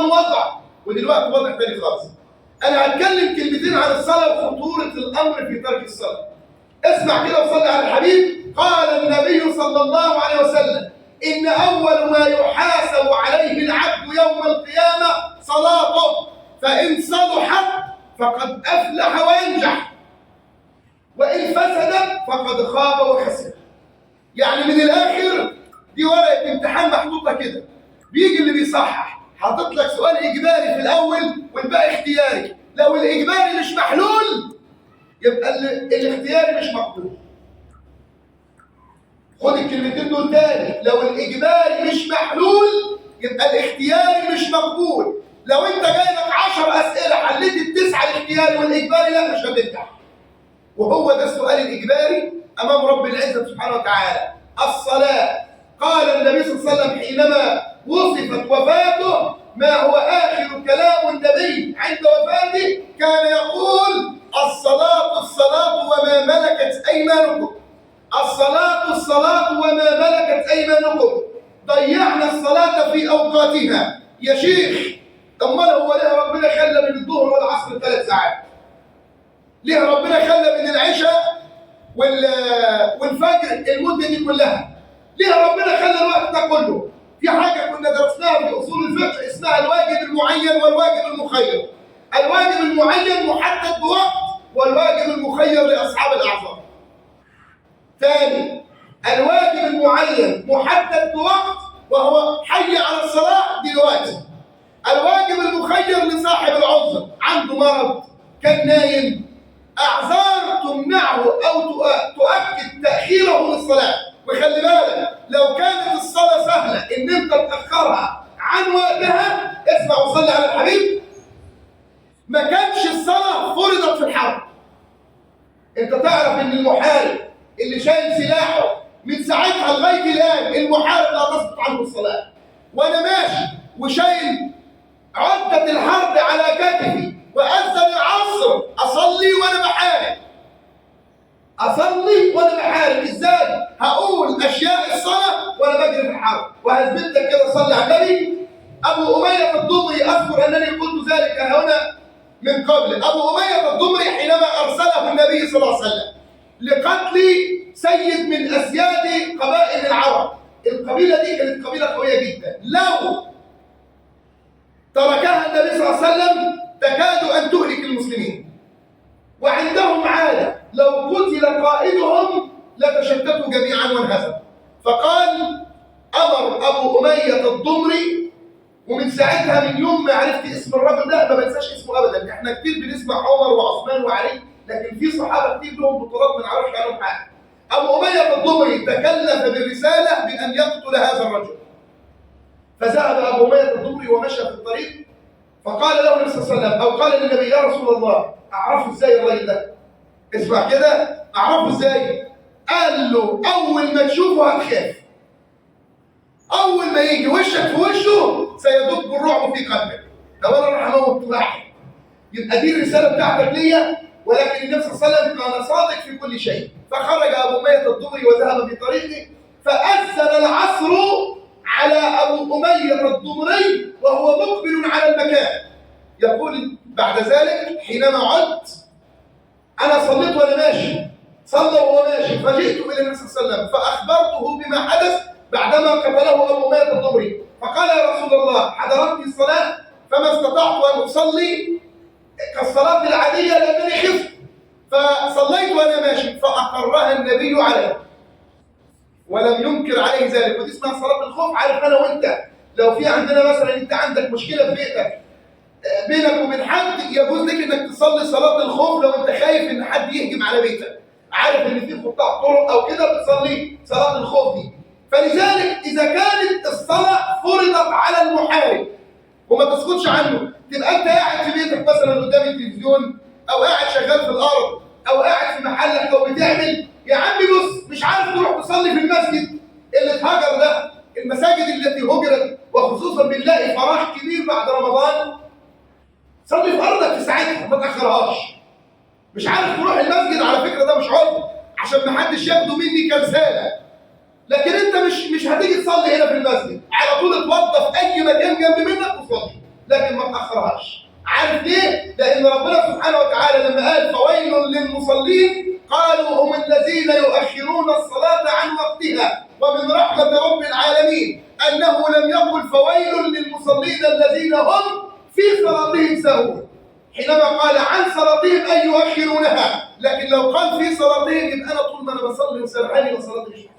كان وضع ودلوقتي وضع تاني خالص. انا هتكلم كلمتين عن الصلاه وخطوره الامر في ترك الصلاه. اسمع كده وصلي على الحبيب. قال النبي صلى الله عليه وسلم: ان اول ما يحاسب عليه العبد يوم القيامه صلاته، فان صلحت فقد افلح وانجح، وان فسدت فقد خاب وخسر. يعني من الاخر دي ورقه امتحان محطوطه كده، بيجي اللي بيصحح حاطط لك سؤال اجباري في الاول والباقي اختياري. لو الاجباري مش محلول يبقى الاختياري مش مقبول. خد الكلمتين دول تاني، لو الاجباري مش محلول يبقى الاختياري مش مقبول. لو انت جاي لك 10 اسئله حليت التسعه الاختياري والاجباري لا، مش هتنجح. وهو ده السؤال الاجباري امام رب العزه سبحانه وتعالى. الصلاه، قال النبي صلى الله عليه وسلم حينما وصفت وفاته: ما هو اخر كلام النبي عند وفاته؟ كان يقول: الصلاه الصلاه وما ملكت ايمانكم. الصلاه الصلاه وما ملكت ايمانكم. ضيعنا الصلاه في اوقاتها. يا شيخ، امال هو ليه ربنا خلى من الظهر والعصر 3 ساعات؟ ليه ربنا خلى من العشاء والفجر المده دي كلها؟ ليه ربنا خلى الوقت ده كله؟ في حاجه كنا درسناها في اصول الفقه اسمها الواجب المعين والواجب المخير. الواجب المعين محدد بوقت، والواجب المخير لاصحاب الاعذار. ثاني، الواجب المعين محدد بوقت وهو حي على الصلاه دلوقتي. الواجب المخير لصاحب العذر، عنده مرض، كان نايم، اعذار تمنعه او تؤكد تاخيره للصلاه. وخلي بالك، لو كانت الصلاه سهله ان انت تاخرها عن وقتها، اسمع وصلي على الحبيب، ما كانش الصلاه فرضت في الحرب. انت تعرف ان المحارب اللي شايل سلاحه من ساعتها لغايه الان، المحارب لا تسقط عنه الصلاه. وانا ماشي وشايل عدة الحرب على كتفي وأذن العصر، أصلي وأنا بحارب. أصلي وأنا بحارب إزاي؟ هقول أشياء الصلاة وأنا بجري في الحرب، وهثبت لك كده. صلي على النبي. أبو أمية الضمري، أذكر أنني قلت ذلك هنا من قبل. أبو أمية الضمري حينما أرسله النبي صلى الله عليه وسلم لقتل سيد من أسياد قبائل العرب، القبيلة دي كانت قبيلة قوية جدا، لو تركها النبي صلى الله عليه وسلم تكاد أن تهلك المسلمين. وعندهم عادة، لو قتل قائدهم لتشتتوا جميعا وانهزموا. فقال: أمر أبو أمية الضمري، ومن ساعتها، من يوم ما عرفت اسم الرجل ده ما بنساش اسمه أبدا. احنا كتير بنسمع عمر وعثمان وعلي، لكن في صحابة كتير لهم بطولات ما نعرفش عنهم حاجة. أبو أمية الضمري تكلف بالرسالة بأن يقتل هذا الرجل. فذهب أبو أمية الضمري ومشى في الطريق، فقال له النبي صلى الله عليه وسلم، أو قال للنبي: يا رسول الله، أعرفه إزاي الراجل ده؟ اسمع كده، أعرفه إزاي؟ قال له: أول ما تشوفه هتخاف. أول ما يجي وشك في وشه سيدب الرعب في قلبك. لو أنا راح أموت واحد، يبقى دي الرسالة بتاعتك ليا. ولكن النبي صلى الله عليه وسلم كان صادق في كل شيء. فخرج أبو أمية الضمري وذهب في طريقه، فأذن العصر على أبو أمية الضمري وهو مقبل على المكان. يقول بعد ذلك: حينما عدت أنا صليت وأنا ماشي، صلى وهو ماشي، فجئت إلى النبي صلى الله عليه وسلم فأخبرته بما حدث بعدما قتله أبو أمية الضمري. فقال: يا رسول الله، حضرتني الصلاة فما استطعت أن أصلي كالصلاة العادية لأنني خفت، فصليت وأنا ماشي. فأقرها النبي عليه ولم ينكر عليه ذلك. ودي اسمها صلاة الخوف. عارف أنا وأنت لو في عندنا مثلا أنت عندك مشكلة في بيتك بينك وبين حد، يجوز لك إنك تصلي صلاة الخوف لو أنت خايف إن حد يهجم على بيتك. عارف إن في قطاع طرق أو كده بتصلي صلاة الخوف دي. فلذلك إذا كانت الصلاة فرضت على المحارب وما تسكتش عنه، تبقى أنت قاعد في بيتك مثلا قدام التلفزيون، أو قاعد شغال في الأرض، أو قاعد في محلك، أو بتعمل، يا عمي بص، مش عارف تروح تصلي في المسجد اللي اتهجر ده، المساجد التي هجرت، وخصوصا بنلاقي فراغ كبير بعد رمضان، صلي في أرضك في ساعتها ما تأخرهاش. مش عارف تروح المسجد، على فكرة ده مش عذر عشان ما حدش ياخده مني كرسالة، لكن أنت مش هتيجي تصلي هنا في المسجد، على طول اتوضى في أي مكان جنب منك وصلي، لكن ما تأخرهاش. عارف ليه؟ لأن ربنا سبحانه وتعالى لما قال فويل للمصلين قالوا هم الذين يؤخرون الصلاة عن وقتها، ومن رحمة رب العالمين أنه لم يقل فويل للمصلين الذين هم في صلاتهم ساهون، حينما قال عن صلاتهم أي يؤخرونها. لكن لو قال في صلاتهم يبقى أنا طول ما أنا بصلي وسرحاني وصلاتي مش مقبولة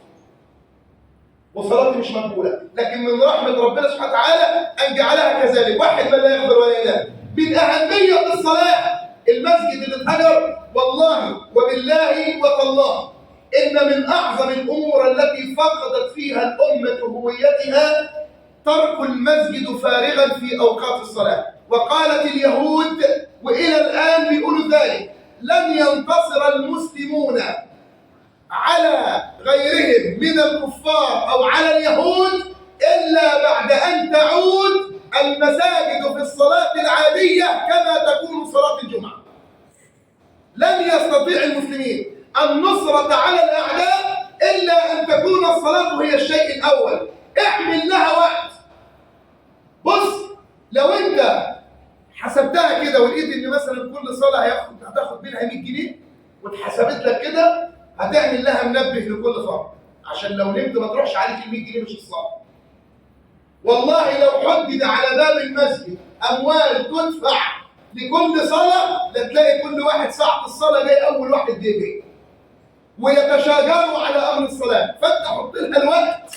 وصلاتي مش مقبولة. لكن من رحمة ربنا سبحانه وتعالى أن جعلها كذلك. واحد من لا يقدر ولا ينام. من أهمية الصلاة المسجد اللي اتهجر، والله وبالله وتالله إن من أعظم الأمور التي فقدت فيها الأمة هويتها ترك المسجد فارغا في أوقات الصلاة. وقالت اليهود وإلى الآن بيقولوا ذلك: لن ينتصر المسلمون على غيرهم من الكفار أو على اليهود إلا بعد أن تعود المساجد في الصلاة العادية كما تكون صلاة الجمعة. لن يستطيع المسلمين النصرة على الأعداء إلا أن تكون الصلاة هي الشيء الأول. اعمل لها وقت. بص، لو أنت حسبتها كده ولقيت إن مثلا كل صلاة هتاخد منها 100 جنيه واتحسبت لك كده، هتعمل لها منبه لكل فرد عشان لو نمت ما تروحش عليك ال 100 جنيه مش الصلاة. والله لو حدد على باب المسجد أموال تدفع لكل صلاة لتلاقي كل واحد ساعة الصلاة جاي أول واحد بيجي ويتشاجروا على أمر الصلاة. فأنت حط لها الوقت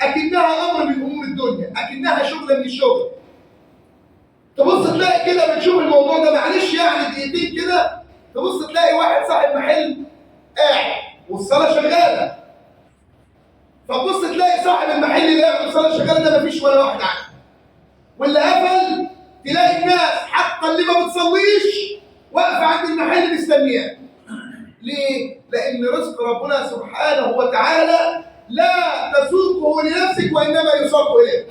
أكنها أمر من أمور الدنيا، أكنها شغلة من الشغل. تبص تلاقي كده بتشوف الموضوع ده معلش يعني دقيقتين كده، تبص تلاقي واحد صاحب محل قاعد والصلاة شغالة، فتبص تلاقي صاحب المحل اللي قاعد والصلاة شغالة ده مفيش ولا واحد عنه، واللي قفل تلاقي الناس حتى اللي ما بتصليش واقفة عند المحل مستنياه. ليه؟ لأن رزق ربنا سبحانه وتعالى لا تسوقه لنفسك وإنما يساق إليك.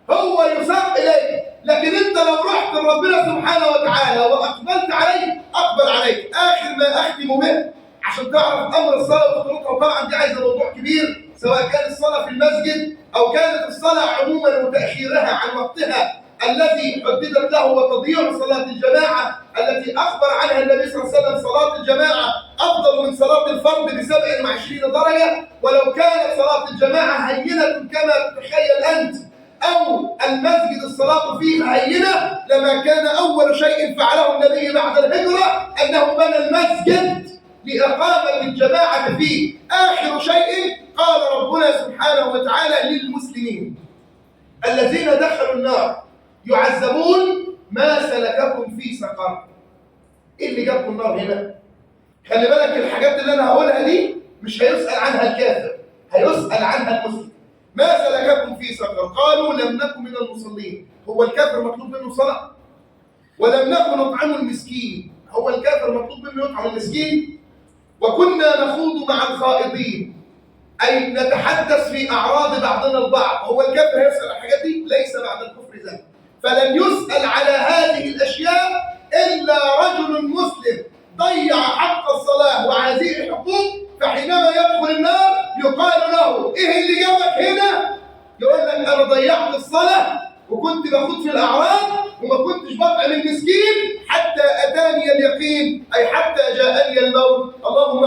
هو يساق إليك، لكن أنت لو رحت لربنا سبحانه وتعالى وأقبلت عليه أقبل عليك. آخر ما أختم به عشان تعرف أمر الصلاة وخطورتها، وطبعا دي عايزة موضوع كبير، سواء كان الصلاة في المسجد أو كانت الصلاة عموما وتأخيرها عن وقتها الذي حددت له، وتضييع صلاة الجماعة التي أخبر عنها النبي صلى الله عليه وسلم: صلاة الجماعة أفضل من صلاة الفرد ب27 درجة. ولو كانت صلاة الجماعة هينة كما تتخيل أنت أو المسجد الصلاة فيه هينة لما كان أول شيء فعله النبي بعد الهجرة أنه بنى المسجد لإقامة الجماعة فيه. آخر شيء قال ربنا سبحانه وتعالى للمسلمين الذين دخلوا النار يعذبون: ما سلككم في سقر؟ إيه اللي جابكم النار هنا؟ خلي بالك الحاجات اللي أنا هقولها دي مش هيسأل عنها الكافر، هيسأل عنها المسلم. ما سلككم في سقر؟ قالوا لم نكن من المصلين. هو الكافر مطلوب منه صلاة؟ ولم نكن نطعم المسكين. هو الكافر مطلوب منه يطعم المسكين؟ وكنا نخوض مع الخائضين، أي نتحدث في أعراض بعضنا البعض. هو الكافر هيسأل الحاجات دي؟ ليس بعد الكفر ذنب. فلن يسأل على هذه الأشياء إلا رجل مسلم ضيع حق الصلاة وهذه الحقوق، فحينما يدخل النار يقال له: إيه اللي جابك هنا؟ يقول لك: أنا ضيعت الصلاة وكنت باخد في الأعراض وما كنتش بطعم المسكين حتى أتاني اليقين، أي حتى جاءني الموت. اللهم